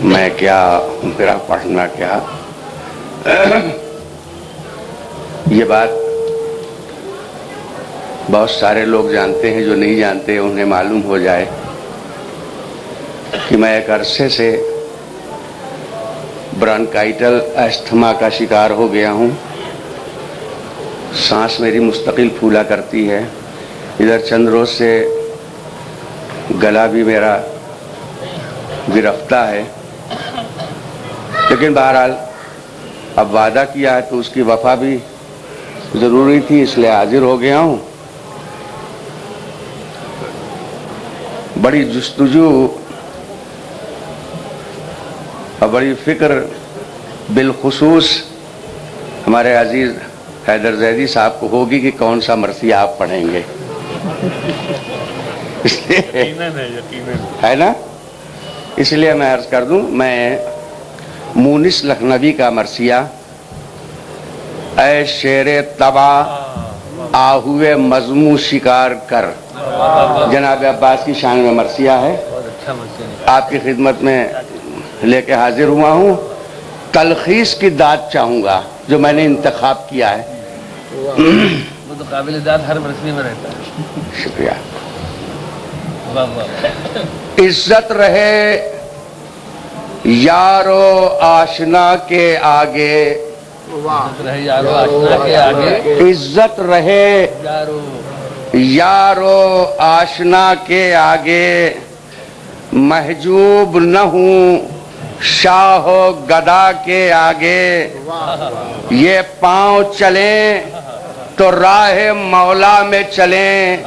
میں کیا، میرا پڑھنا کیا، یہ بات بہت سارے لوگ جانتے ہیں، جو نہیں جانتے انہیں معلوم ہو جائے کہ میں ایک عرصے سے برانکائٹل استھما کا شکار ہو گیا ہوں۔ سانس میری مستقل پھولا کرتی ہے، ادھر چند روز سے گلا بھی میرا گرفتہ ہے، لیکن بہرحال اب وعدہ کیا ہے تو اس کی وفا بھی ضروری تھی، اس لیے حاضر ہو گیا ہوں۔ بڑی جستجو اور بڑی فکر بالخصوص ہمارے عزیز حیدر زیدی صاحب کو ہوگی کہ کون سا مرثیہ آپ پڑھیں گے، اس لیے ہے نا، اس لیے میں عرض کر دوں، میں مونس لکھنوی کا مرثیہ اے شیر تباہ آہوئے مضموں شکار کر، جناب عباس کی شان میں مرثیہ ہے، آپ کی خدمت میں لے کے حاضر ہوا ہوں۔ تلخیص کی داد چاہوں گا جو میں نے انتخاب کیا ہے، وہ تو قابل داد ہر مرثیے میں رہتا ہے۔ شکریہ۔ عزت رہے یارو آشنا کے آگے، عزت رہے یارو آشنا کے آگے، محجوب نہ ہوں شاہ و گدا کے آگے، یہ پاؤں چلیں تو راہ مولا میں چلیں،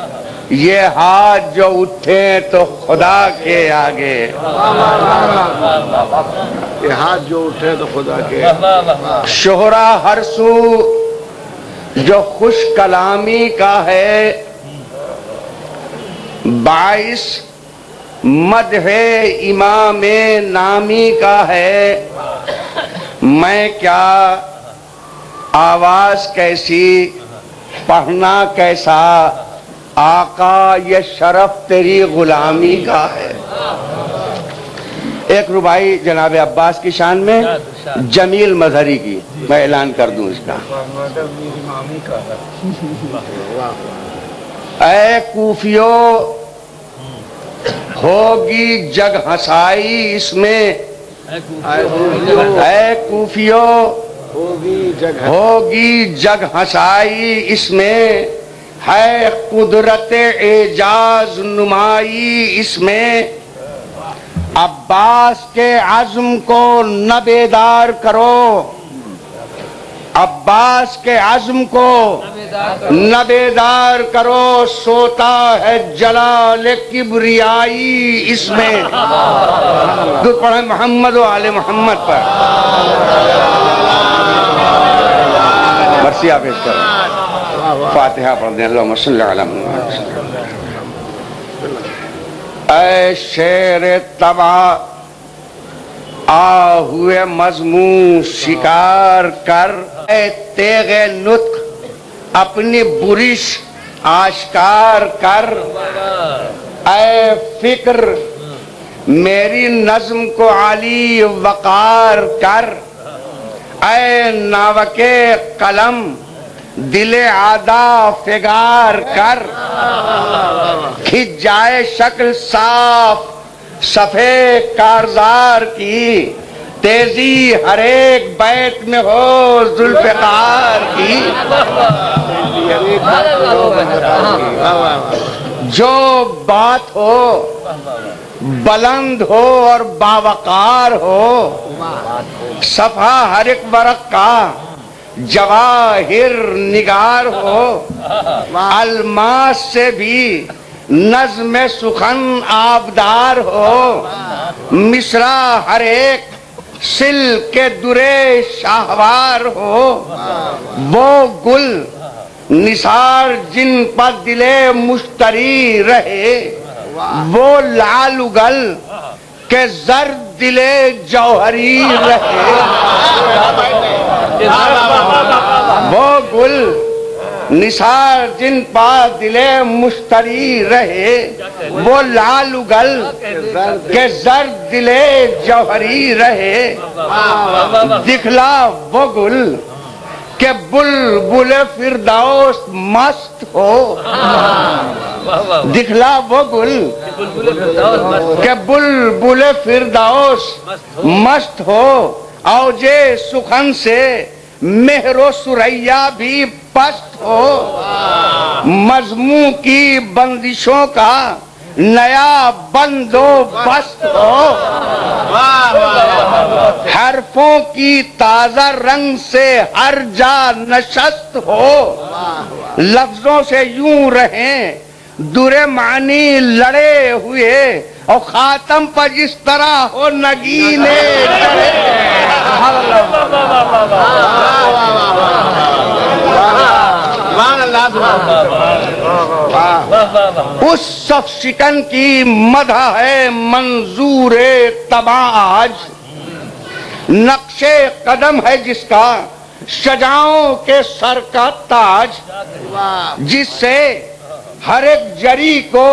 یہ ہاتھ جو اٹھیں تو خدا کے آگے، یہ ہاتھ جو اٹھے تو خدا کے۔ شہرا ہر سو جو خوش کلامی کا ہے، باعث مدح امام نامی کا ہے، میں کیا آواز کیسی پڑھنا کیسا، آقا یہ شرف تیری غلامی کا ہے۔ ایک ربائی جناب عباس کی شان میں جمیل مظہری کی، میں اعلان کر دوں اس کا۔ اے کوفیو ہوگی جگ ہنسائی اس میں، اے کوفیو ہوگی جگ ہنسائی اس میں، ہے قدرت اعجاز نمائی اس میں، عباس کے عزم کو نہ بیدار کرو، عباس کے عزم کو نہ بیدار کرو، سوتا ہے جلال کبریائی اس میں۔ درود پڑھیں محمد و آل محمد پر۔ مرثیہ پیش کریں، فاتحہ پڑھ دیں۔ اللہم صلی علی محمد۔ اے شیر تباہ آہوئے مضموں شکار کر، اے تیغ نطق اپنی برش آشکار کر، اے فکر میری نظم کو عالی وقار کر، اے ناوکے قلم دل عادا فگار کر، کھچ جائے شکل صاف صفے کارزار کی، تیزی ہر ایک بیت میں ہو ذوالفقار کی، جو بات ہو بلند ہو اور باوقار ہو، صفحہ ہر ایک ورق کا جواہر نگار ہو، الماس سے بھی نظم سخن آبدار ہو، مصرع ہر ایک سل کے درے شاہوار ہو، وہ گل نثار جن پر دل مشتری رہے، وہ لعل اگل کہ زرد دل جوہری رہے، وہ گل نثار جن پا دلے مشتری رہے وہ لال اگل کہ زرد دلے جوہری رہے دکھلا وہ گل کہ بلبل فردوس مست ہو دکھلا وہ گل کہ بلبل فردوس مست ہو اوجے سخن سے مہر و سریا بھی پست ہو مضموں کی بندشوں کا نیا بندوبست ہو حرفوں کی تازہ رنگ سے ہر جا نشست ہو لفظوں سے یوں رہیں در معنی لڑے ہوئے اور خاتم پر جس طرح ہو نگینے اس صف شکن کی مدح ہے منظور طبع آج نقش قدم ہے جس کا شجاعوں کے سر کا تاج جس سے ہر ایک جری کو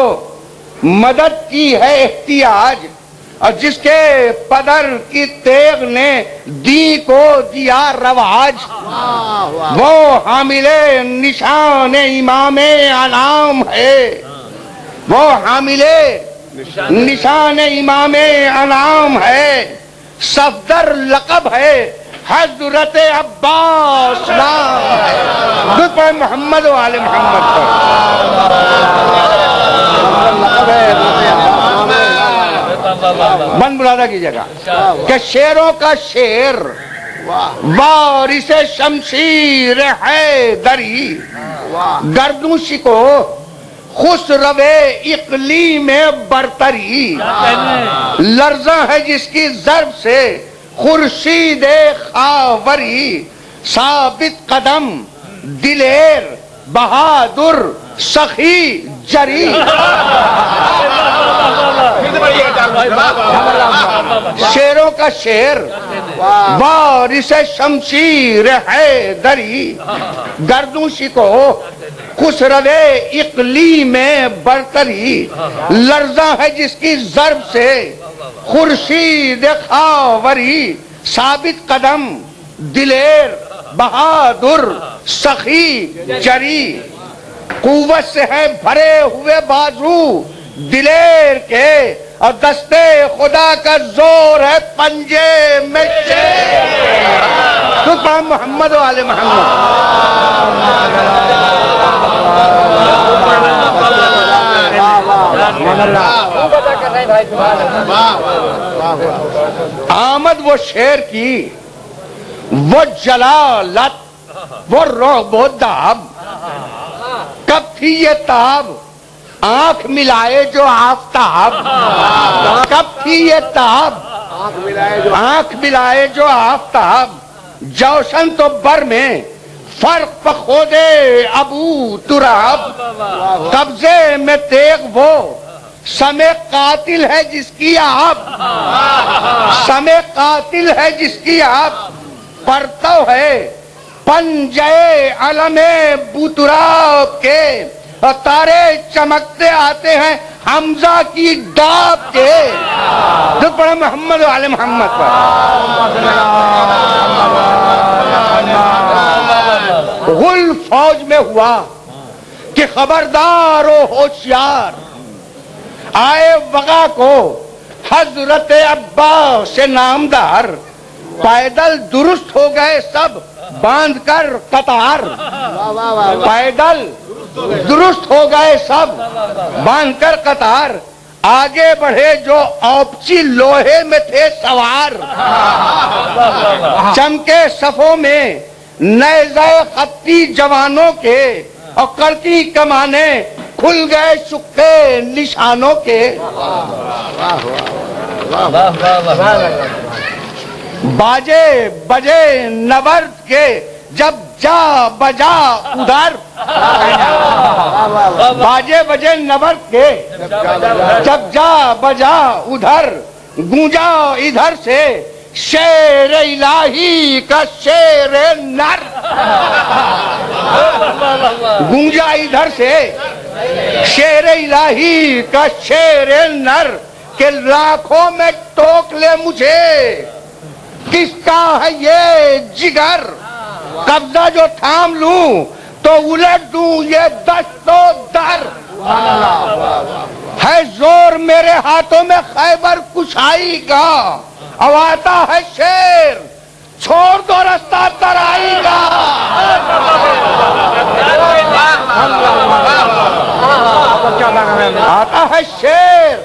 مدد کی ہے احتیاج اور جس کے پدر کی تیغ نے دی کو دیا رواج وہ حامل نشان امام انعام ہے وہ حامل نشان امام انعام ہے صفدر لقب ہے حضرت عباس نام ہے پر محمد و آل محمد بند بلادہ کی جگہ کہ شیروں کا شیر وارث شمشیر ہے دری گردوشی کو خسرو اقلیم برتری لرزاں ہے جس کی ضرب سے خورشید خاوری ثابت قدم دلیر بہادر سخی جری شیروں کا شیر وارث شمشیر ہے دری گردوشی کو خسرو اقلیم برتری لرزاں ہے جس کی ضرب سے خورشید خاوری ثابت قدم دلیر بہادر سخی جری قوت سے ہے بھرے ہوئے بازو دلیر کے اور دستے خدا کا زور ہے پنجے میں شیر محمد و آل محمد آمد وہ شیر کی وہ جلالت وہ رعب و داب کب تھی یہ تاب آنکھ ملائے جو آفتاب کب تھی یہ تاب آنکھ ملائے جو آفتاب جوشن تو بر میں فرق پخودے ابو تراب قبضے میں تیغ وہ سمے قاتل ہے جس کی آپ سمے قاتل ہے جس کی آپ پرتو ہے پنجے علم بوتراب کے اور تارے چمکتے آتے ہیں حمزہ کی ڈاب کے جو پڑھا محمد و آل محمد پر غل فوج میں ہوا کہ خبردار و ہوشیار آئے وغا کو حضرت عباس سے نامدار پیدل درست ہو گئے سب باندھ کر قطار پیدل درست ہو گئے سب باندھ کر قطار آگے بڑھے جو اوپچی لوہے میں تھے سوار چمکے صفوں میں نیزہ خطی جوانوں کے اور کرتی کمانے کھل گئے شکے نشانوں کے باجے بجے نبرد کے جب جا بجا ادھر باجے بجے نبرد کے جب جا بجا ادھر گونجا ادھر سے شیر الہی کا شیر نر گونجا ادھر سے شیر الہی کا شیر نر کہ لاکھوں میں ٹوک لے مجھے کس کا ہے یہ جگر قبضہ جو تھام لوں تو الٹ دوں یہ دست و در ہے زور میرے ہاتھوں میں خیبر کشائی کا اب آتا ہے شیر چھوڑ دو رستہ ترائی کا آتا ہے شیر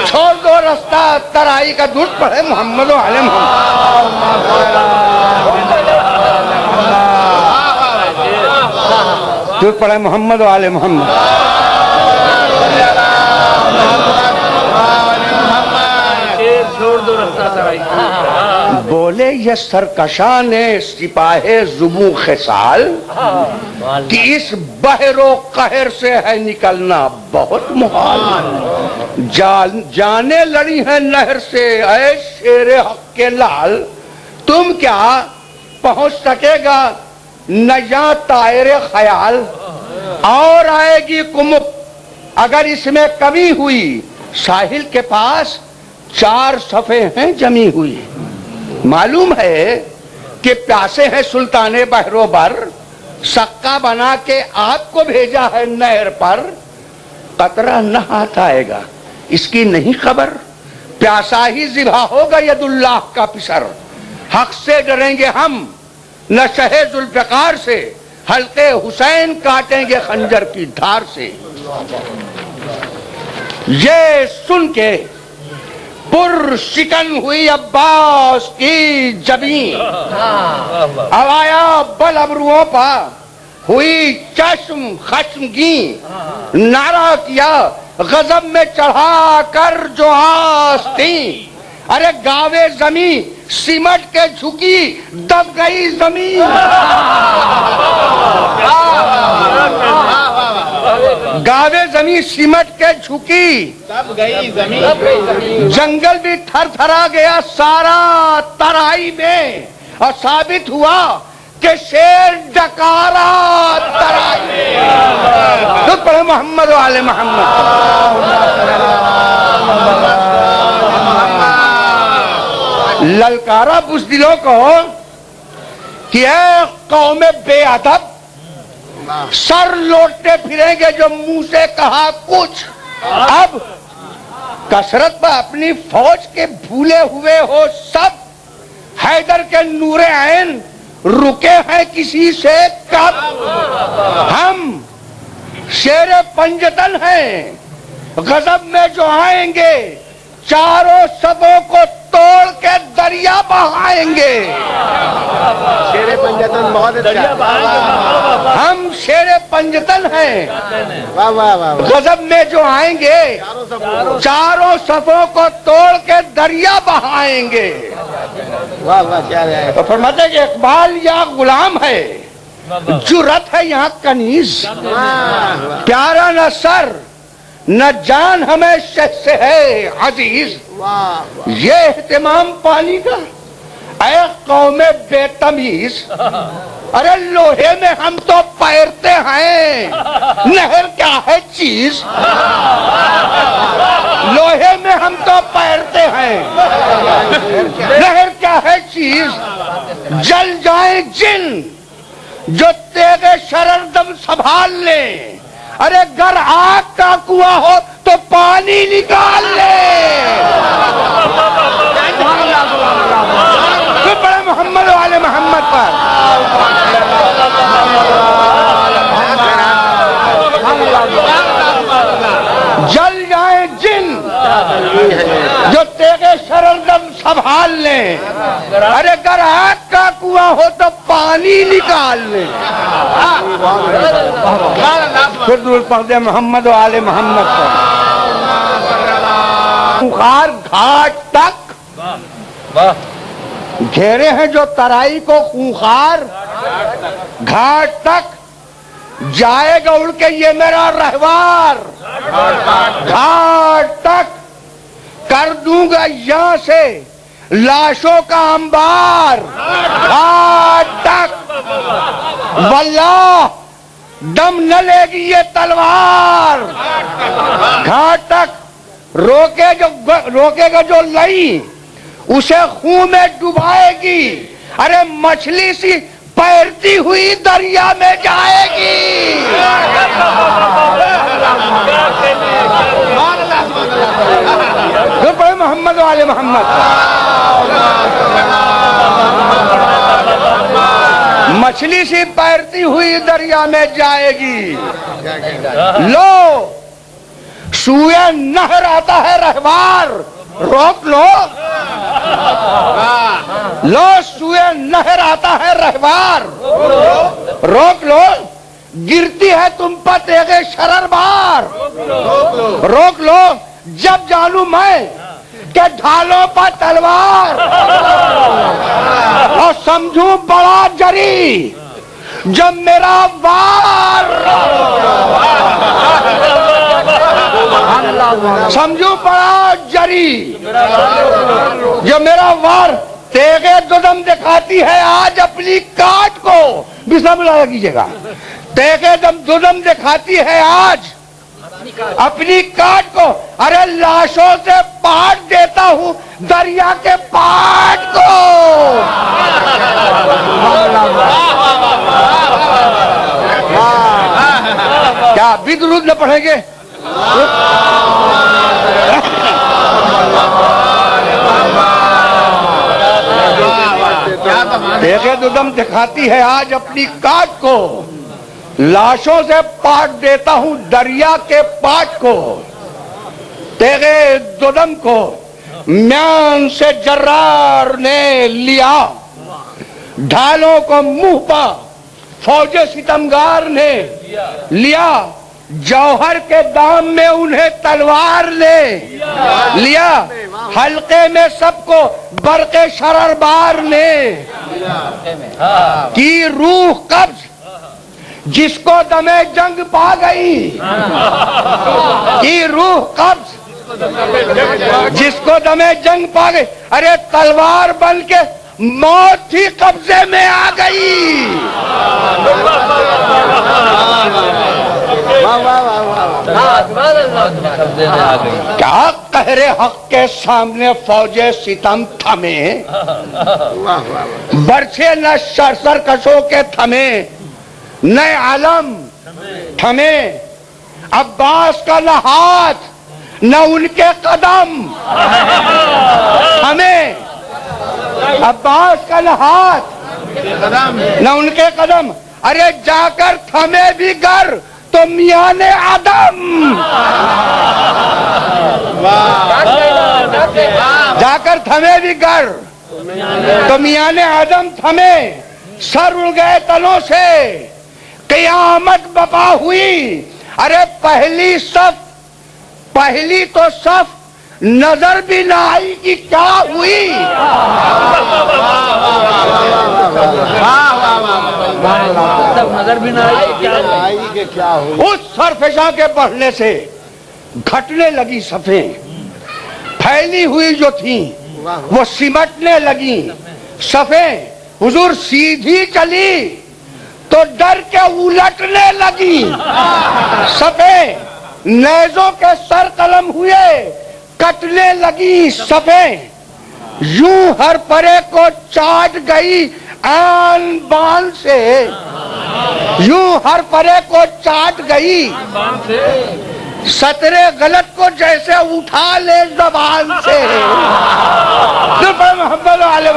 چھوڑ دو رستہ ترائی کا درست پڑھے محمد و آل محمد درست پڑھے محمد و آل محمد بولے یہ سرکشان سپاہ زبوں خصال کہ اس بحر و قہر سے ہے نکلنا بہت محال جانے لڑی ہیں نہر سے اے شیر حق کے لال تم کیا پہنچ سکے گا نہ یہاں طائر خیال اور آئے گی کمک اگر اس میں کمی ہوئی ساحل کے پاس 4 صفحے ہیں جمی ہوئی معلوم ہے کہ پیاسے ہیں سلطان بحر و بر سکہ بنا کے آپ کو بھیجا ہے نہر پر قطرہ نہ ہاتھ آئے گا اس کی نہیں خبر پیاسا ہی ذبح ہوگا ید اللہ کا پسر حق سے ڈریں گے ہم نہ شہ ذوالفقار سے حلقے حسین کاٹیں گے خنجر کی دھار سے یہ سن کے پر شکن ہوئی عباس کی جبین اب آیا بل ابروؤں پا ہوئی چشم خشمگین نعرہ کیا غضب میں چڑھا کر جو آستین ارے گاوے زمین سمٹ کے جھکی دب گئی زمین گاوے زمین سمٹ کے جھکی دب گئی زمین جنگل بھی تھر تھرا گیا سارا ترائی میں اور ثابت ہوا کہ شیر ڈکارا ترائی میں تو پڑھے محمد و آل محمد للکارا بزدلوں کو کہ اے قوم بے ادب سر لوٹتے پھریں گے جو منہ سے کہا کچھ اب کثرت پر اپنی فوج کے بھولے ہوئے ہو سب حیدر کے نور عین رکے ہیں کسی سے کب ہم شیر پنجتن ہیں غضب میں جو آئیں گے چاروں صفوں کو توڑ کے دریا بہائیں گے شیر پنجتن بہت اچھا ہم شیر پنجتن ہیں واہ واہ واہ غضب میں جو آئیں گے چاروں صفوں کو توڑ کے دریا بہائیں گے واہ واہ کیا ہے تو فرماتے ہیں کہ اقبال یا غلام ہے جرت ہے یہاں کنیز پیارا نہ سر نہ جان ہمیں شہ سے ہے عزیز یہ اہتمام پانی کا اے قوم بے تمیز ارے لوہے میں ہم تو پیرتے ہیں نہر کیا ہے چیز لوہے میں ہم تو پیرتے ہیں نہر کیا ہے چیز جل جائیں جن جو تیغ شرر دم سنبھال لیں ارے گر آگ کا کنواں ہو تو پانی نکال لے تو بڑے محمد و آل محمد پر جل جائیں جن جو تیغ شرر دم سنبھال لیں ارے گر آگ کا کنواں ہو تو پانی نکال لیں پھر دور پڑھ محمد و آل محمد خونخوار گھاٹ تک گھیرے ہیں جو ترائی کو خونخوار گھاٹ تک جائے گا اڑ کے یہ میرا رہوار گھاٹ تک کر دوں گا یہاں سے لاشوں کا انبار گھاٹ تک، واللہ دم نہ لے گی یہ تلوار گھاٹ تک، روکے گا جو لئی اسے خون میں ڈبائے گی، ارے مچھلی سی تیرتی ہوئی دریا میں جائے گی۔ جو پڑھے محمد والے محمد، مچھلی سی تیرتی ہوئی دریا میں جائے گی، لو سوئے نہر آتا ہے رہوار، روک لو، لو سوئے نہر آتا ہے رہوار، روک لو، گرتی ہے تم پر تیغ شرر بار، روک لو، جب جانوں میں کہ ڈھالوں پر تلوار، اور سمجھوں بڑا جری جب میرا وار، سمجھوں بڑا جری جو میرا وار، تیغے ددم دکھاتی ہے آج اپنی کاٹ کو، بسم اللہ کیجئے گا، تیغے ددم دکھاتی ہے آج اپنی کاٹ کو، ارے لاشوں سے پاٹ دیتا ہوں دریا کے پاٹ کو۔ کیا بھی درود نہ پڑھیں گے؟ تیغے ددم دکھاتی ہے آج اپنی کاٹ کو، لاشوں سے پاٹ دیتا ہوں دریا کے پاٹ کو، تیغے ددم کو میان سے جرار نے لیا، ڈھالوں کو منہ پا فوج ستمگار نے لیا، جوہر کے دام میں انہیں تلوار نے لیا، حلقے میں سب کو برق شرر بار نے کی روح قبض، جس کو دم جنگ پا گئی، کی روح قبض جس کو دم جنگ پا گئی، ارے تلوار بن کے موت ہی قبضے میں آ گئی۔ کیا قہر حق کے سامنے فوج ستم تھمے، برچے نہ سرکشوں کے تھمے، نئے عالم تھمے، عباس کا نہ ہاتھ نہ ان کے قدم تھمے، عباس کا نہ ہاتھ نہ ان کے قدم، ارے جا کر تھمے بھی گر تو میان آدم، جا کر تھمے بھی گر تو میان آدم تھمے، سر اڑ گئے تلوں سے قیامت بپا ہوئی، ارے پہلی تو صف نظر بھی نہ آئی کہ کیا ہوئی، نظر بھی نہ آئی کہ کیا ہوئی، اس سرفشاں کے بڑھنے سے گھٹنے لگی صفیں، پھیلی ہوئی جو تھیں وہ سمٹنے لگی صفیں، حضور سیدھی چلی تو ڈر کے الٹنے لگی صفیں، نیزوں کے سر قلم ہوئے کٹنے لگی صفیں، یوں ہر پرے کو چاٹ گئی آن بان سے، یوں ہر پرے کو چاٹ گئی سطرے غلط کو جیسے اٹھا لے زبان سے، محمد والے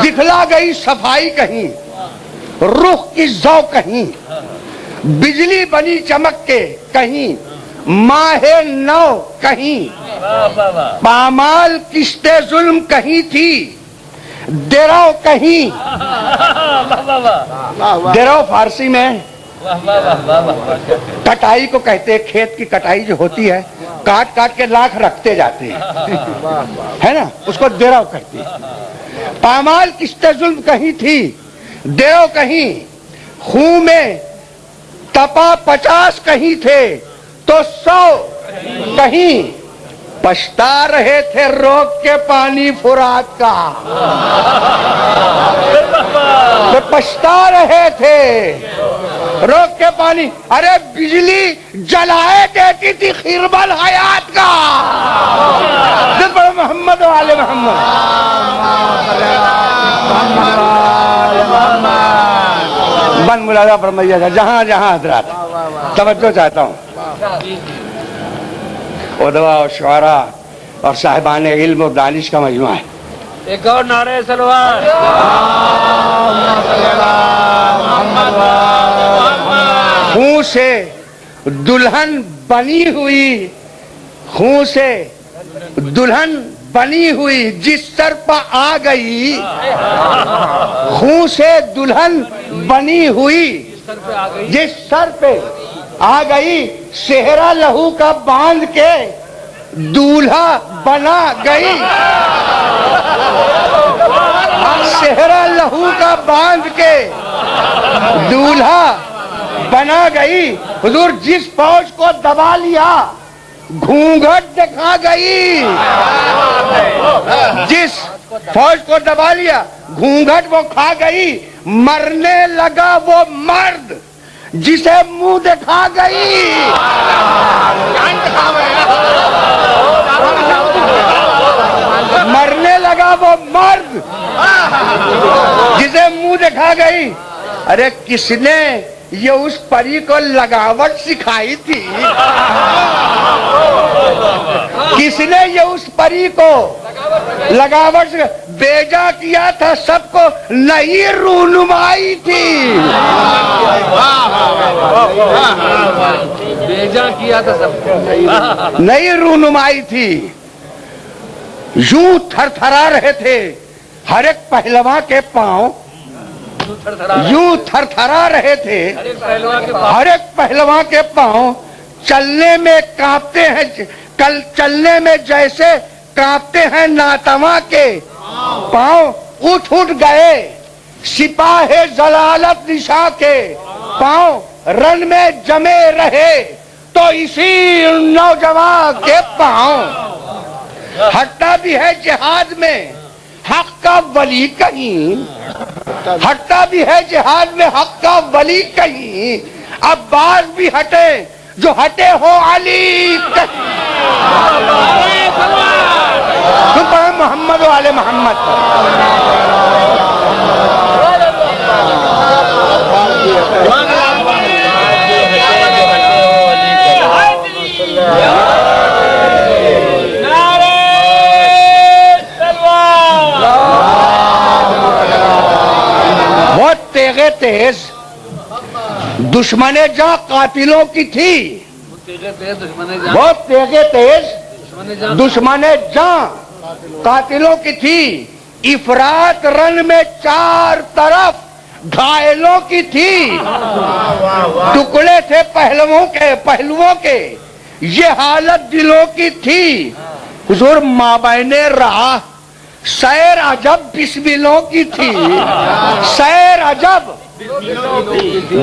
دکھلا گئی صفائی کہیں، رخ کی ذوق کہیں، بجلی بنی چمک کے کہیں، ماہ نو کہیں، پامال کشت ظلم کہیں تھی، درو کہیں، درو فارسی میں کٹائی کو کہتے ہیں، کھیت کی کٹائی جو ہوتی ہے کاٹ کاٹ کے لاکھ رکھتے جاتے ہیں، ہے نا، اس کو درو کہتے ہیں۔ پامال کشت ظلم کہیں تھی، درو کہیں، خون میں تپا 50 کہیں تھے تو 100 کہیں، پچھتا رہے تھے روک کے پانی فرات کا، پچھتا رہے تھے روک کے پانی. ارے بجلی جلائے دیتی تھی خربل حیات کا. محمد والے محمد. بند ملازہ فرمائیے گا جہاں جہاں حضرات توجہ چاہتا ہوں. ادبا اور شعراء اور صاحبان علم اور دانش کا مجموعہ ہے. ایک اور نعرہ سلوات. خون سے دلہن بنی ہوئی، خون سے دلہن بنی ہوئی جس سر پہ آ گئی، خون سے دلہن بنی ہوئی جس سر پہ آ گئی، صحرا لہو کا باندھ کے دولہا بنا گئی. صحرا لہو کا باندھ کے دولہا بنا گئی. حضور جس فوج کو دبا لیا گھونگھٹ دکھا گئی، جس فوج کو دبا لیا گھونگھٹ وہ کھا گئی. مرنے لگا وہ مرد جسے منہ دکھا گئی، مرنے لگا وہ مرد جسے منہ دکھا گئی. ارے کس نے یہ اس پری کو لگاوٹ سکھائی تھی؟ کس نے یہ اس پری کو لگاوٹ بیجا کیا تھا؟ سب کو نئی رونمائی تھی، بیجا کیا تھا سب کو، نئی رونمائی تھی. یوں تھر تھرا رہے تھے ہر ایک پہلواں کے پاؤں، یوں تھر تھرا رہے تھے ہر ایک پہلواں کے پاؤں. چلنے میں کانپتے ہیں، کل چلنے میں جیسے کانپتے ہیں ناتواں کے پاؤں. اٹھ اٹھ گئے سپاہ ضلالت نشاں کے پاؤں، رن میں جمے رہے تو اسی نوجوان کے پاؤں. ہٹتا بھی ہے جہاد میں حق کا ولی کہیں، ہٹتا بھی ہے جہاد میں حق کا ولی کہیں، عباس بھی ہٹے جو ہٹے ہو علی کہیں. سبحان محمد والے محمد. بہت تیغے تیز دشمن جاں قاتلوں کی تھی، بہت تیغے تیز دشمن جاں قاتلوں کی تھی. افراد رن میں چار طرف گھائلوں کی تھی، ٹکڑے تھے پہلوؤں کے یہ حالت دلوں کی تھی. حضور مابین راہ سیر عجب بسملوں کی تھی، سیر عجب.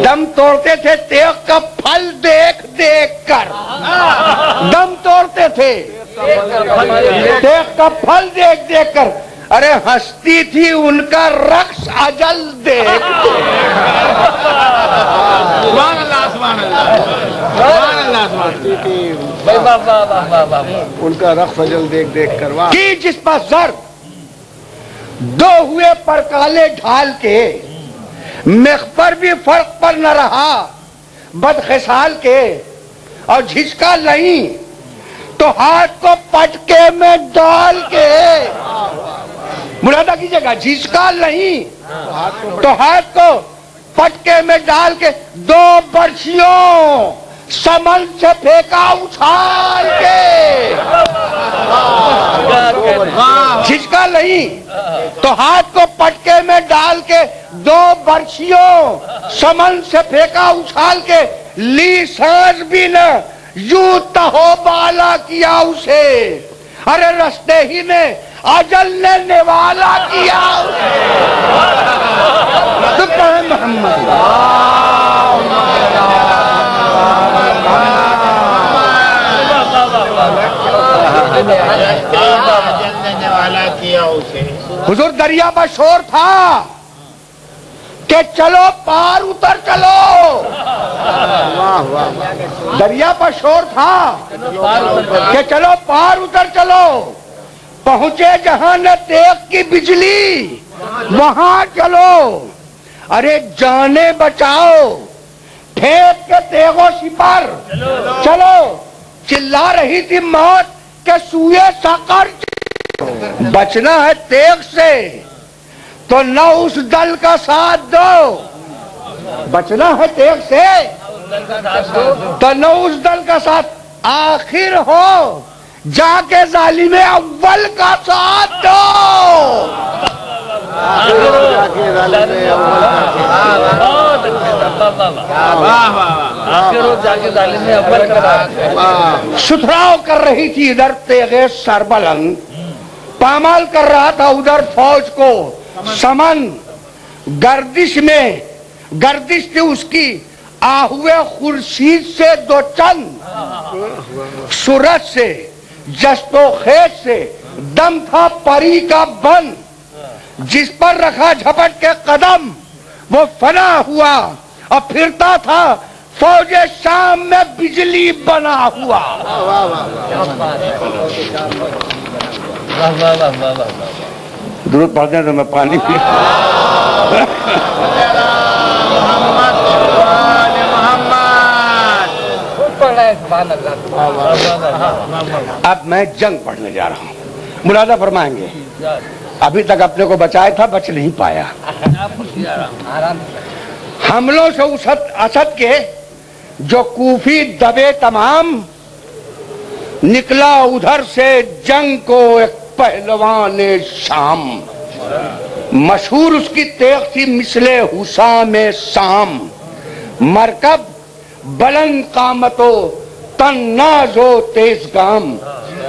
دم توڑتے تھے تیغ کا پھل دیکھ دیکھ کر، دم توڑتے تھے تیغ کا پھل دیکھ دیکھ کر. ارے ہستی تھی ان کا رقص اجل دیکھ. ان کا رقص اجل دیکھ دیکھ کر کی جس پر زر دو ہوئے پر کالے ڈھال کے، مخبر بھی فرق پر نہ رہا بدخصال کے. اور جھجکا نہیں تو ہاتھ کو پٹکے میں ڈال کے، مرادہ کیجئے گا، جھجکا نہیں تو ہاتھ کو پٹکے میں ڈال کے، دو برچھیوں سمن سے پھینکا اچھال کے. جھجکا نہیں تو ہاتھ کو پٹکے میں ڈال کے، دو برچھیوں سمن سے پھینکا اچھال کے. لی سانس بھی نہ یوں تہو بالا کیا اسے، ارے رستے ہی میں اجل نے نوالا کیا اسے. تو پڑھے محمد حضور دریا پر شور تھا کہ چلو پار اتر چلو. دریا پر شور تھا کہ چلو پار اتر چلو. پہنچے جہاں نہ تیغ کی بجلی وہاں چلو. ارے جانے بچاؤ پھینک کے تیغ و سپر چلو. چلا رہی تھی موت کہ سوئے سقر. بچنا ہے تیغ سے تو نہ اس دل کا ساتھ دو. بچنا ہے تیغ سے تو نہ اس دل کا ساتھ. آخر ہو جا کے ظالم اول کا ساتھ دو. ستھراؤ کر رہی تھی ادھر تیغ سربلند. پامال کر رہا تھا ادھر فوج کو سمن. گردش میں گردش تھی اس کی آہوے خورشید سے دو چند. سورج سے جست و خیز سے دم تھا پری کا بن. جس پر رکھا جھپٹ کے قدم وہ فنا ہوا اور پھرتا تھا فوج شام میں بجلی بنا ہوا. درود پڑھتے ہیں تو میں پانی پی. اب میں جنگ پڑھنے جا رہا ہوں. ملاحظہ فرمائیں گے ابھی تک اپنے کو بچایا تھا بچ نہیں پایا. حملوں سے اسد کے جو کوفی دبے تمام. نکلا ادھر سے جنگ کو ایک پہلوان شام. مشہور اس کی تیغ تھی مثل حسام سام. مرکب بلند قامت و تن ناز و تیز گام.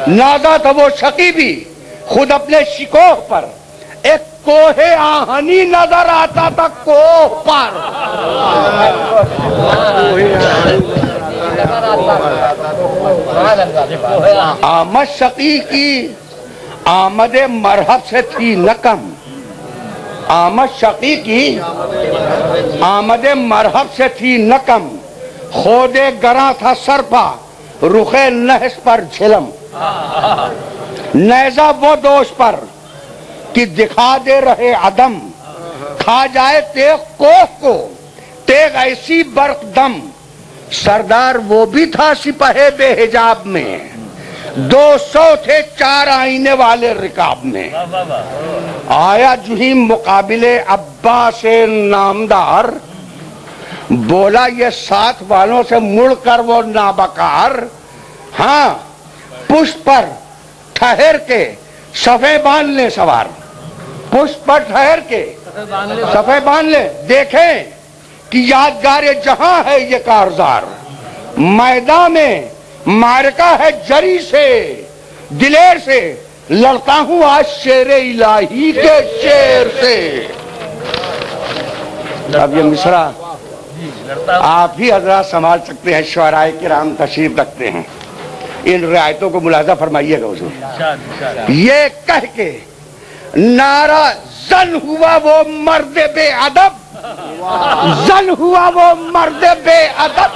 نازا تھا وہ شقی بھی خود اپنے شکوہ پر. ایک کوہ آہنی نظر آتا تھا کوہ پر. آمد شقی کی آمد مرحب سے تھی نکم. آمد شقی کی آمد مرحب سے تھی نکم. خود گراں تھا سرپا رخ نحس پر جھلم. نیزہ وہ دوش پر کہ دکھا دے رہے عدم. کھا جائے تیغ کوہ کو تیغ ایسی برق دم. سردار وہ بھی تھا سپاہے بے حجاب میں. 200 تھے 4 آئینے والے رکاب میں. آیا جو ہی مقابلے عباس نامدار. بولا یہ ساتھ والوں سے مڑ کر وہ نابکار. ہاں پشت پر ٹھہر کے صفے باندھ لیں سوار. پشت پر ٹھہر کے صفے باندھ لیں. دیکھیں کہ یادگار جہاں ہے یہ کارزار. میدان میں معرکہ ہے جری سے دلیر سے. لڑتا ہوں آج شیر الہی کے شیر سے. اب یہ مصرع آپ ہی حضرات سنبھال سکتے ہیں. شعراء کرام تشریف رکھتے ہیں. ان رعایتوں کو ملاحظہ فرمائیے گا حضور. یہ کہہ کے نعرہ زن ہوا وہ مرد بے ادب. زن ہوا وہ مرد بے ادب.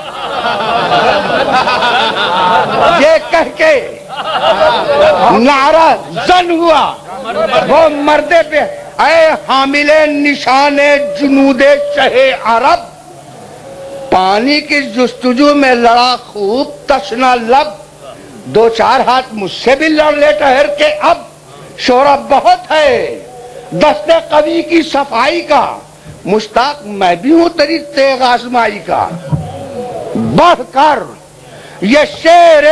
یہ کہہ کے نعرہ زن ہوا وہ مرد بے. اے حامل نشان جنود شہ عرب. پانی کی جستجو میں لڑا خوب تشنا لب. 2-4 ہاتھ مجھ سے بھی لڑ لے ٹھہر کے. اب شورا بہت ہے دست قوی کی صفائی کا. مشتاق میں بھی ہوں تیری تیغ آزمائی کا. بڑھ کر یہ شیر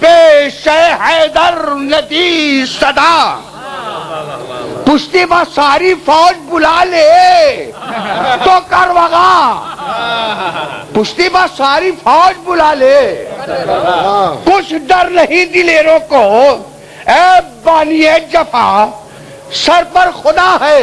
بے شہ حیدر ندی صدا. پشتی با ساری فوج بلا لے تو کر وغا. پشتی با ساری فوج بلا لے. کچھ ڈر نہیں دلیروں کو اے بانی جفا. سر پر خدا ہے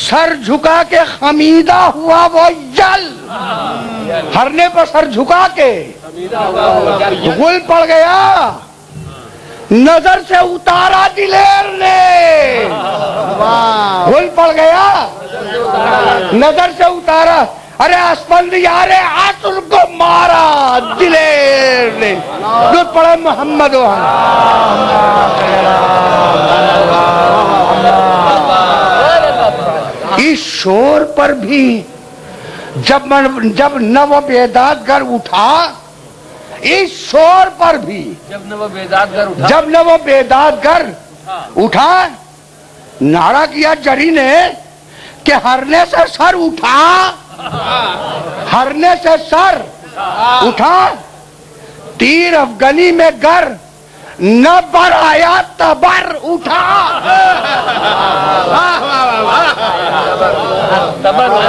سر جھکا کے خمیدہ ہوا وہ جل، ہرنے پر سر جھکا کے غل پڑ گیا، نظر سے اتارا دلیر نے، غل پڑ گیا نظر سے اتارا، ارے اسپند یار آسل کو مارا دلیر نے، درود پڑھے محمد اس شور پر بھی جب نو بیداد گر اٹھا، اس شور پر بھی جب نو بیداد گر اٹھا، نعرہ کیا جری نے کہ ہرنے سے سر اٹھا، ہرنے سے سر اٹھا، تیر افغانی میں گر نہ بر آیا تبر اٹھا،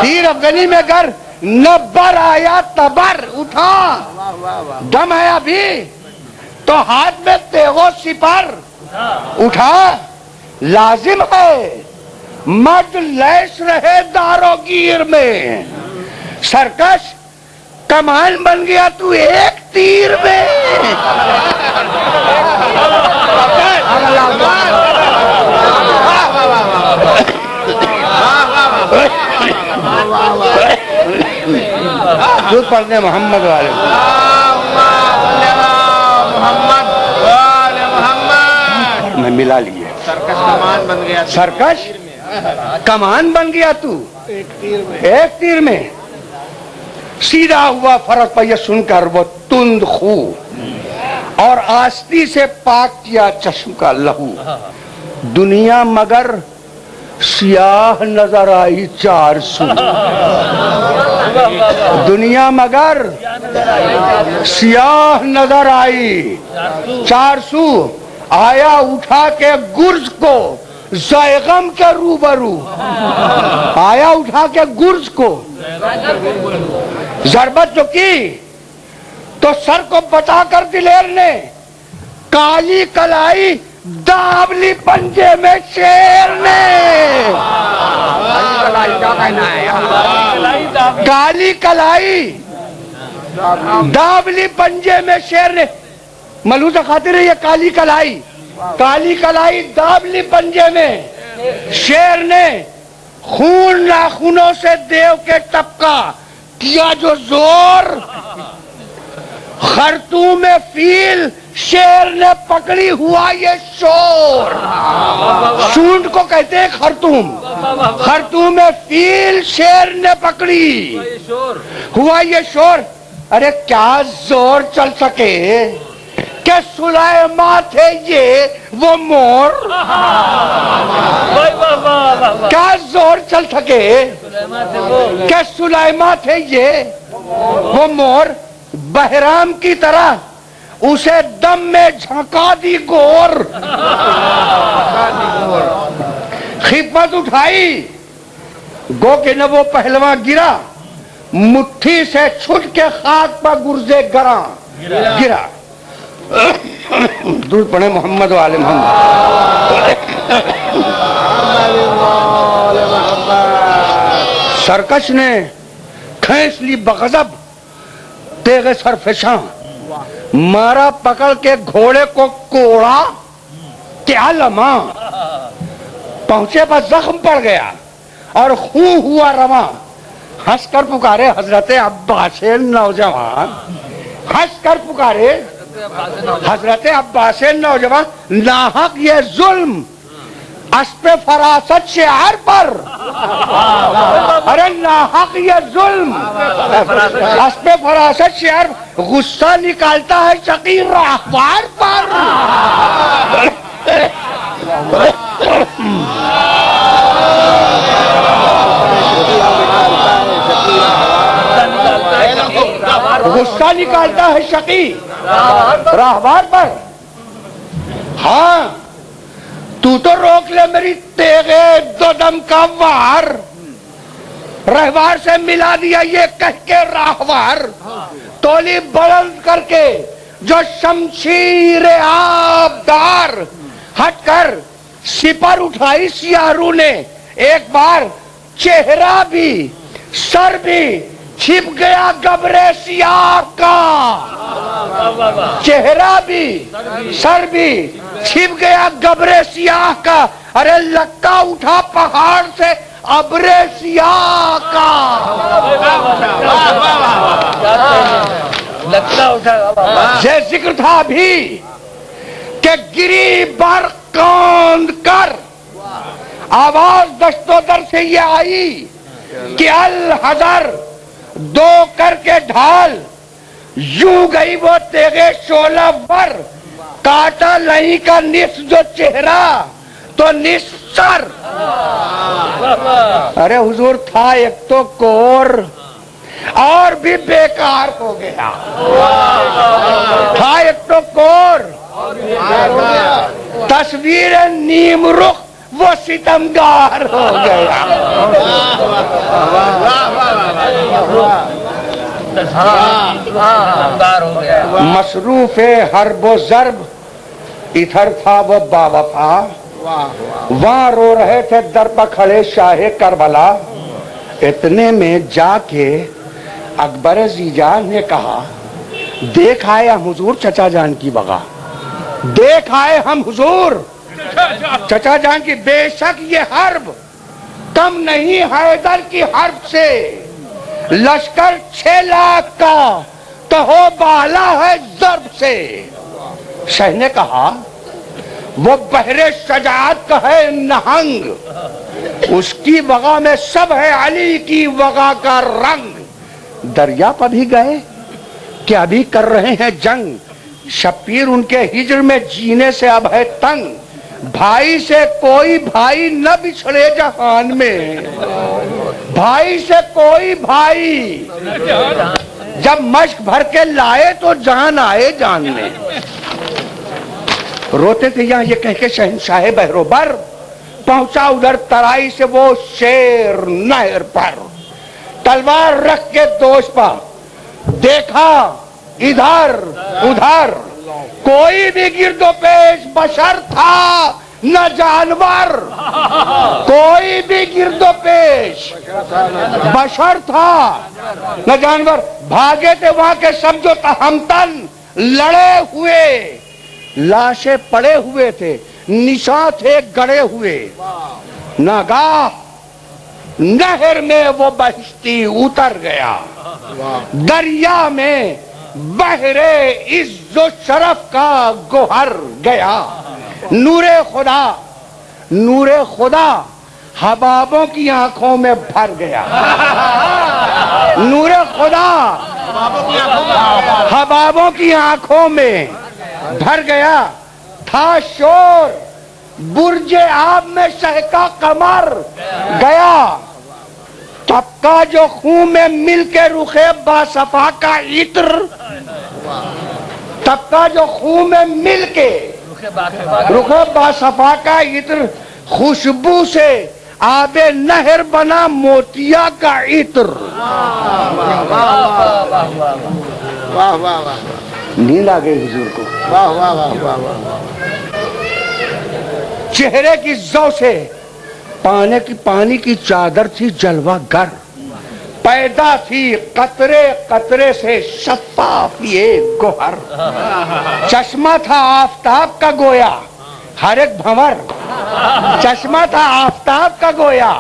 تیر افغانی میں گر نہ بر آیا تبر اٹھا، دم ہے ابھی تو ہاتھ میں تیغ و سپر اٹھا، لازم ہے مرد لیس رہے دارو گیر میں، سرکش کمان بن گیا تو ایک تیر میں، دودھ پڑھنے محمد والے میں ملا لیے، سرکش کمان بن گیا، سرکش کمان بن گیا تو ایک تیر میں، سیدھا ہوا فرق پہ یہ سن کر وہ تند خو، اور آستی سے پاک کیا چشم کا لہو، دنیا مگر سیاہ نظر آئی چار سو، دنیا مگر سیاہ نظر آئی چار سو، آیا اٹھا کے گرز کو زائغم کے روبرو، آیا اٹھا کے گرز کو ضربت جو کی تو سر کو بچا کر دلیر نے کالی کلائی دابلی پنجے میں شیر نے، کالی کلائی دابلی پنجے میں شیر نے، ملحوظہ خاطر ہے یہ کالی کلائی، کالی کلائی دابلی پنجے میں شیر نے، خون ناخنوں سے دیو کے ٹپکا کیا جو زور، خرطوم فیل شیر نے پکڑی ہوا یہ شور، سونڈ کو کہتے ہیں خرطوم، خرطوم فیل شیر نے پکڑی ہوا یہ شور، ارے کیا زور چل سکے کہ سلیمان تھے یہ وہ مور، کیا زور چل سکے کہ سلیمان تھے یہ وہ مور، بہرام کی طرح اسے دم میں جھنکا دی گور، خدمت اٹھائی گو کہ نہ وہ پہلواں گرا، مٹھی سے چھٹ کے خاک پر گرزے گرا، دودھ پڑھے محمد والے محمد، سرکش نے کھینچ لی بغضب تیغ سرفشاں، مارا پکڑ کے گھوڑے کو کوڑا، کیا لمحہ پہنچے پر زخم پڑ گیا اور خون ہوا رواں، ہنس کر پکارے حضرت عباس نوجوان، ہنس کر پکارے حضرت عباس نوجوان، ناحق یہ ظلم اسپِ فراست شعر پر، ارے ناحق یہ ظلم اسپِ فراست شعر، غصہ نکالتا ہے شقی راہوار پر، غصہ نکالتا ہے شقی راہوار پر، ہاں تو روک لے میری تیغے دو دم کا وار، رہوار سے ملا دیا یہ کہہ کے راہوار، تولی بلند کر کے جو شمشیر آبدار، ہٹ کر سپر اٹھائی سیارو نے، ایک بار چہرہ بھی سر بھی چھپ گیا گبرے سیاہ کا، چہرہ بھی سر بھی چھپ گیا گبرے سیاہ کا، ارے لکا اٹھا پہاڑ سے ابرے سیاہ کا، یہ ذکر تھا بھی کہ گری بر کاند کر، آواز دشت و در سے یہ آئی کہ الحذر دو کر کے ڈھال، یوں گئی وہ تیغے شعلہ ور، کاٹا لہیں کا نصف جو چہرہ تو نصف سر۔ ارے حضور تھا ایک تو کور اور بھی بیکار ہو گیا، تھا ایک تو کور تصویر نیم رخ وہ ستمگار ہو گیا۔ مصروف حرب و ضرب ادھر تھا وہ باوفا، وہاں رو رہے تھے در پہ کھڑے شاہ کربلا، اتنے میں جا کے اکبر ذیجان نے کہا دیکھ آئے ہم حضور چچا جان کی بغا، دیکھ آئے ہم حضور چچا جان کی، بے شک یہ حرب کم نہیں حیدر کی حرب سے، لشکر 6 لاکھ کا تو ہو بالا ہے ضرب سے۔ شاہ نے کہا وہ بحر شجاعت کا ہے نہنگ، اس کی وغا میں سب ہے علی کی وغا کا رنگ، دریا پر بھی گئے کہ ابھی کر رہے ہیں جنگ، شبیر ان کے ہجر میں جینے سے اب ہے تنگ، بھائی سے کوئی بھائی نہ بچھڑے جہان میں، بھائی سے کوئی بھائی جب مشک بھر کے لائے تو جان آئے جان میں۔ روتے تھے یہاں یہ کہہ کے شہنشاہ بہروبر، پہنچا ادھر ترائی سے وہ شیر نہر پر، تلوار رکھ کے دوش پا دیکھا ادھر ادھر، کوئی بھی گرد و پیش بشر تھا نہ جانور، کوئی بھی گرد و پیش بشر تھا نہ جانور، بھاگے تھے وہاں کے سب جو تہمتن، لڑے ہوئے لاشیں پڑے ہوئے تھے، نشاں تھے گڑے ہوئے، ناگاہ نہر میں وہ بہشتی اتر گیا، دریا میں بحر عز و شرف کا گوہر گیا، نور خدا، نور خدا حبابوں کی آنکھوں میں بھر گیا، نور خدا حبابوں کی آنکھوں میں بھر گیا، تھا شور برج آب میں شہ کا قمر گیا، طبقہ جو خون میں مل کے رخے باصفا کا عطر، طبقہ جو خون میں مل کے رخے باصفا کا عطر، خوشبو سے آب نہر بنا موتیا کا عطر۔ نیند آ گئی حضور کو، چہرے کی زو سے پانی کی چادر تھی جلوہ گر، پیدا تھی قطرے قطرے سے شفاف یہ گوہر، چشمہ تھا آفتاب کا گویا ہر ایک بھنور، چشمہ تھا آفتاب کا گویا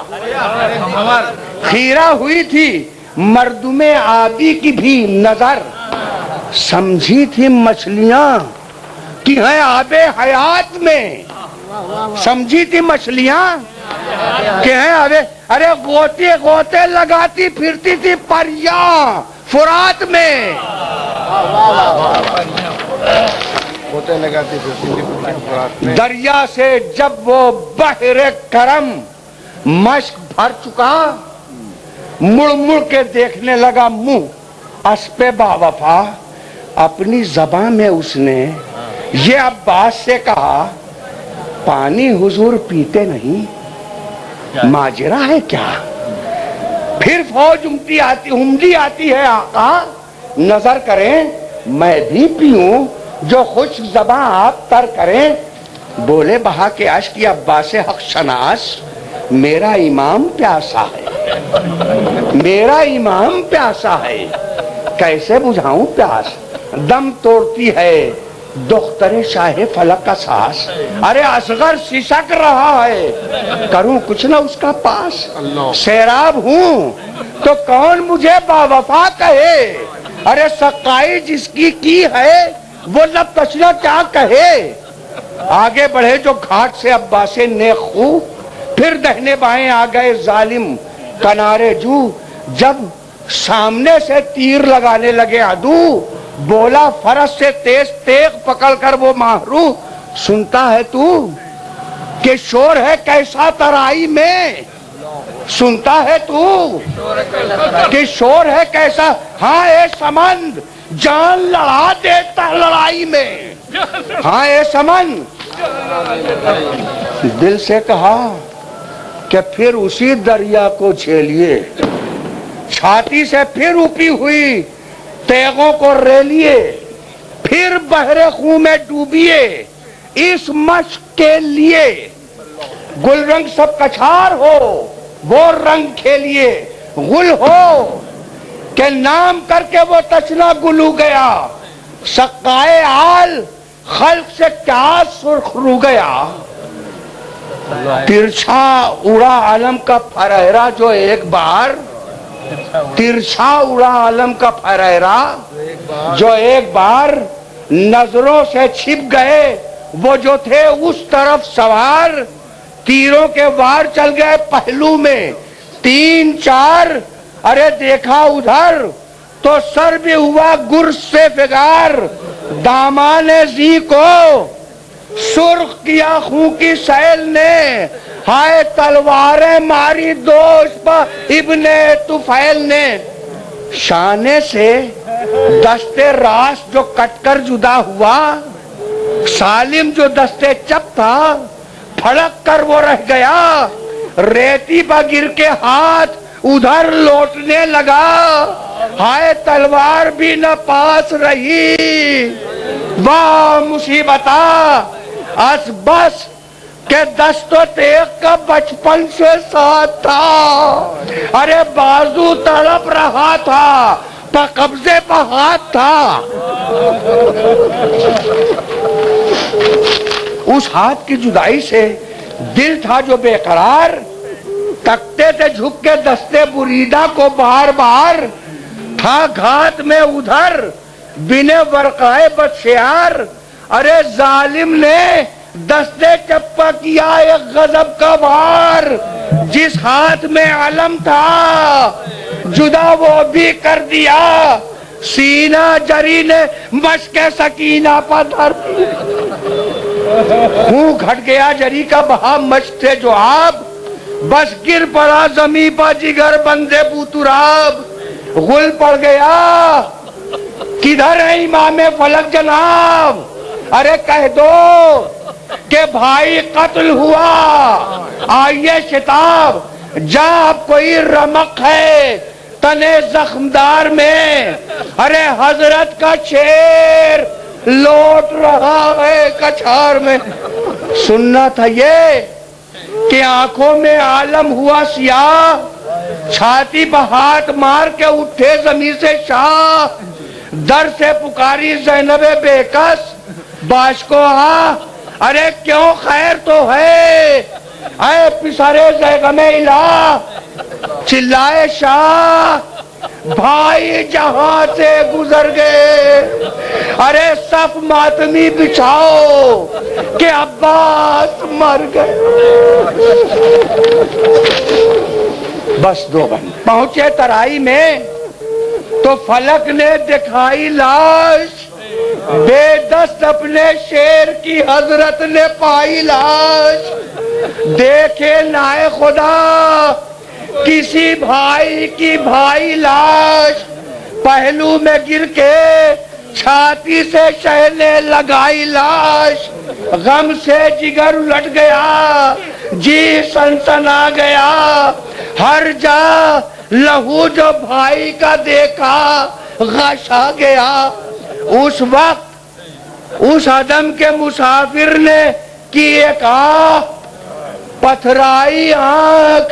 خیرہ ہوئی تھی مردم آبی کی بھی نظر، سمجھی تھی مچھلیاں کہ ہیں آب حیات میں، سمجھی تھی مچھلیاں کہ ہیں آب، ارے غوطے غوطے لگاتی پھرتی تھی پریاں فرات میں، غوطے لگاتی پھرتی تھی فرات میں، دریا سے جب وہ بحر کرم مشک بھر چکا، مڑ مڑ کے دیکھنے لگا منہ اسپے باوفا، اپنی زبان میں اس نے یہ عباس سے کہا پانی حضور پیتے نہیں، ماجرا ہے کیا؟ پھر فوج امدی آتی ہے آقا، نظر کریں میں بھی پیوں جو خوش زباں آپ تر کریں، بولے بہا کے اشک عباس حق شناس، میرا امام پیاسا ہے، میرا امام پیاسا ہے، کیسے بجھاؤں پیاس؟ دم توڑتی ہے دختر شاہ فلک کا ساس، ارے اصغر سسک رہا ہے، کروں کچھ نہ اس کا پاس۔ سیراب ہوں تو کون مجھے باوفا کہے، ارے سقائی جس کی ہے وہ لب تشنہ کیا کہے۔ آگے بڑھے جو گھاٹ سے عباس نیک خو، پھر دہنے بائیں آ گئے ظالم کنارے جو، جب سامنے سے تیر لگانے لگے عدو، بولا فرس سے تیز تیغ پکڑ کر وہ ماہرو، سنتا ہے تو کہ شور ہے کیسا ترائی میں، سنتا ہے تو کہ شور ہے کیسا، ہاں اے سمند جان لڑا دیتا لڑائی میں، ہاں اے سمند۔ دل سے کہا کہ پھر اسی دریا کو جھیلیے، چھاتی سے پھر اوپی ہوئی تیغوں کو ریلیے، پھر بحر خون میں ڈوبیے اس مشق کے لیے، گل رنگ سب کچھار ہو وہ رنگ کھیلیے، گل ہو کہ نام کر کے وہ تشنا گلو گیا، سقائے آل خلق سے کیا سرخ رو گیا۔ ترچھا اڑا عالم کا پھریرا جو ایک بار، ترچھا اڑا عالم کا پھریرا جو ایک بار، نظروں سے چھپ گئے وہ جو تھے اس طرف سوار، تیروں کے وار چل گئے پہلو میں تین چار، ارے دیکھا ادھر تو سر بھی ہوا گرز سے فگار، دامان زی کو سرخ کیا خون کی سیل نے، ہائے تلواریں ماری دوست پا ابن طفیل نے۔ شانے سے دستے راست جو کٹ کر جدا ہوا، سالم جو دستے چپ تھا پھڑک کر وہ رہ گیا، ریتی پا گر کے ہاتھ ادھر لوٹنے لگا، ہائے تلوار بھی نہ پاس رہی، واہ مصیبتا اس بس کہ دست و تیغ کا بچپن سے ساتھ تھا، ارے بازو تڑپ رہا تھا پا قبضے پا ہاتھ تھا، اس ہاتھ کی جدائی سے دل تھا جو بے قرار، تکتے تھے جھک کے دستے بریدہ کو بار بار، تھا گھات میں ادھر بنے ورقائے بدشیار، ارے ظالم نے دستے چپا کیا ایک غضب کا وار، جس ہاتھ میں علم تھا جدا وہ بھی کر دیا، سینہ جری نے مشک سکینہ پا دھر خون گھٹ گیا جری کا بہا مشک سے جو آب، بس گر پڑا زمیں پا جگر بندے بوتراب، غل پڑ گیا کدھر ہے امام فلک جناب، ارے کہہ دو کہ بھائی قتل ہوا، آئیے شتاب جب کوئی رمق ہے تنے زخمدار میں، ارے حضرت کا شیر لوٹ رہا ہے کچھار میں۔ سننا تھا یہ کہ آنکھوں میں عالم ہوا سیاہ، چھاتی پہ ہاتھ مار کے اٹھے زمین سے شاہ، در سے پکاری زینب بے کس باش کو آ، ارے کیوں خیر تو ہے اے پسرے زیغم الہ، چلائے شاہ بھائی جہاں سے گزر گئے، ارے صف ماتمی بچھاؤ کہ عباس مر گئے۔ بس دو بند پہنچے ترائی میں تو فلک نے دکھائی لاش، بے دست اپنے شیر کی حضرت نے پائی لاش، دیکھے نائے خدا کسی بھائی کی بھائی لاش، پہلو میں گر کے چھاتی سے شہنے لگائی لاش، غم سے جگر الٹ گیا جی سنسنا گیا، ہر جا لہو جو بھائی کا دیکھا غش آ گیا۔ اس وقت اس عدم کے مسافر نے کی ایک پتھرائی آنکھ،